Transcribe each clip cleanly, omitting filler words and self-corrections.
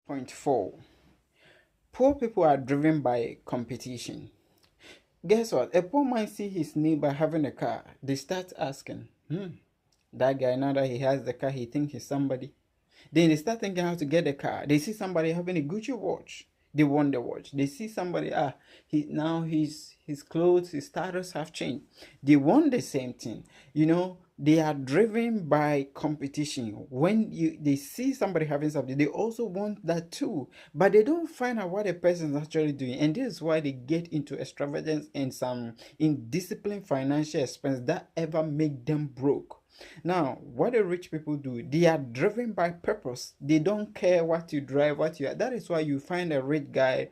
Point 4. Poor people are driven by competition. Guess what? A poor man see his neighbor having a car. They start asking, that guy, now that he has the car, he thinks he's somebody. Then they start thinking how to get the car. They see somebody having a Gucci watch. They want the watch. They see somebody, his clothes, his status have changed. They want the same thing. They are driven by competition. When they see somebody having something, they also want that too. But they don't find out what a person is actually doing. And this is why they get into extravagance and some indisciplined financial expense that ever make them broke. Now, what the rich people do, they are driven by purpose. They don't care what you drive, what you are. That is why you find a rich guy,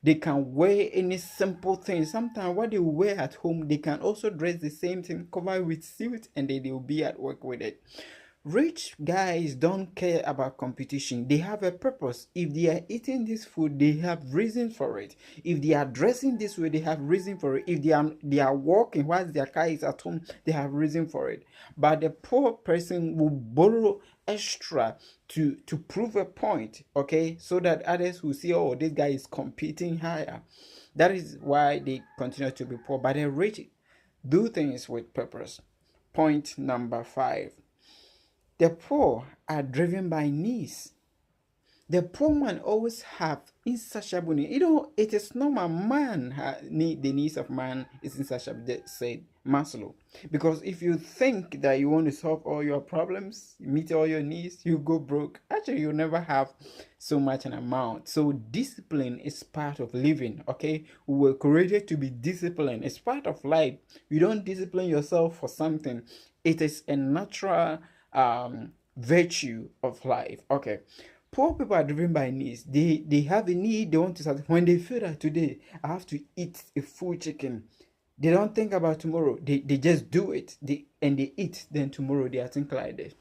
they can wear any simple thing. Sometimes what they wear at home, they can also dress the same thing, cover with suit, and they will be at work with it. Rich guys don't care about competition. They have a purpose. If they are eating this food, they have reason for it. If they are dressing this way, they have reason for it. If they are walking whilst their car is at home, they have reason for it. But the poor person will borrow extra to prove a point, okay, so that others will see, oh, this guy is competing higher. That is why they continue to be poor. But the rich do things with purpose. Point number 5. The poor are driven by needs. The poor man always have insatiable need. It is normal. The needs of man is insatiable, said Maslow. Because if you think that you want to solve all your problems, meet all your needs, you go broke. Actually, you'll never have so much an amount. So discipline is part of living, okay? We were created to be disciplined. It's part of life. You don't discipline yourself for something. It is a natural virtue of life. Okay. Poor people are driven by needs. They have a need, they want to satisfy. When they feel that today I have to eat a full chicken, they don't think about tomorrow. They just do it. They eat. Then tomorrow they are thinking like this.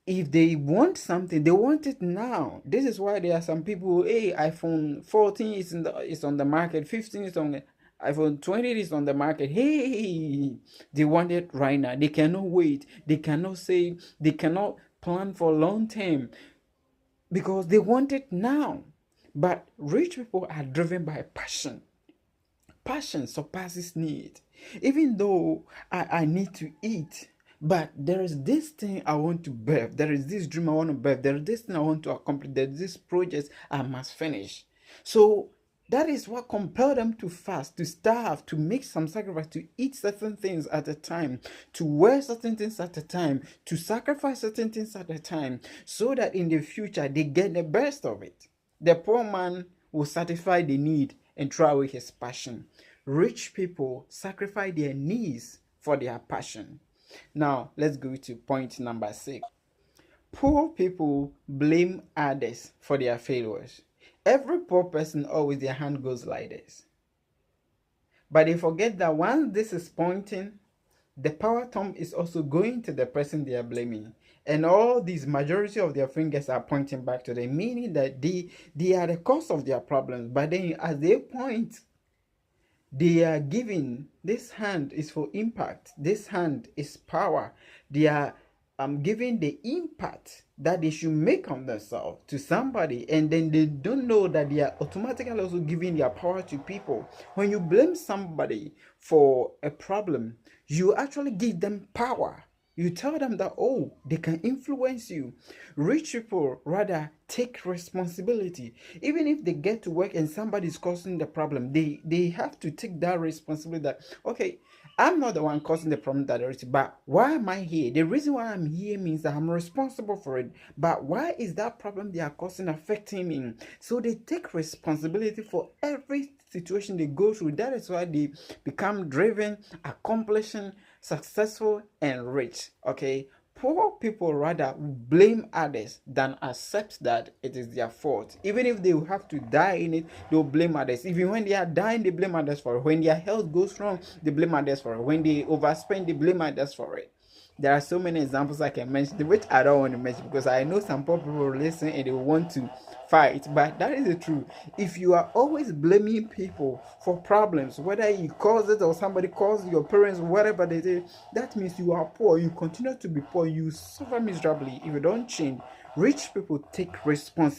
If they want something, they want it now. This is why there are some people, hey, iPhone 14 is on the market, 15 is on the iPhone 20 is on the market. Hey, they want it right now. They cannot wait. They cannot save. They cannot plan for long term because they want it now. But rich people are driven by passion. Passion surpasses need. Even though I need to eat, but there is this thing I want to birth. There is this dream I want to birth. There is this thing I want to accomplish. There is this project I must finish. So that is what compelled them to fast, to starve, to make some sacrifice, to eat certain things at a time, to wear certain things at a time, to sacrifice certain things at a time, so that in the future they get the best of it. The poor man will satisfy the need and throw away his passion. Rich people sacrifice their needs for their passion. Now, let's go to point number 6. Poor people blame others for their failures. Every poor person, always their hand goes like this. But they forget that once this is pointing, the power thumb is also going to the person they are blaming. And all these majority of their fingers are pointing back to them, meaning that they are the cause of their problems. But then as they point, they are giving, this hand is for impact, this hand is power. They are giving the impact that they should make on themselves to somebody, and then they don't know that they are automatically also giving their power to people. When you blame somebody for a problem, you actually give them power. You tell them that, oh, they can influence you. Rich people rather take responsibility. Even if they get to work and somebody is causing the problem, they have to take that responsibility that, okay, I'm not the one causing the problem directly, but why am I here? The reason why I'm here means that I'm responsible for it. But why is that problem they are causing affecting me? So they take responsibility for every situation they go through. That is why they become driven, accomplishing, successful, and rich. Okay. Poor people rather blame others than accept that it is their fault. Even if they will have to die in it, they'll blame others. Even when they are dying, they blame others for it. When their health goes wrong, they blame others for it. When they overspend, they blame others for it. There are so many examples I can mention, which I don't want to mention because I know some poor people listen and they want to fight. But that is the truth. If you are always blaming people for problems, whether you cause it or somebody caused your parents, whatever they did, that means you are poor. You continue to be poor. You suffer miserably if you don't change. Rich people take responsibility.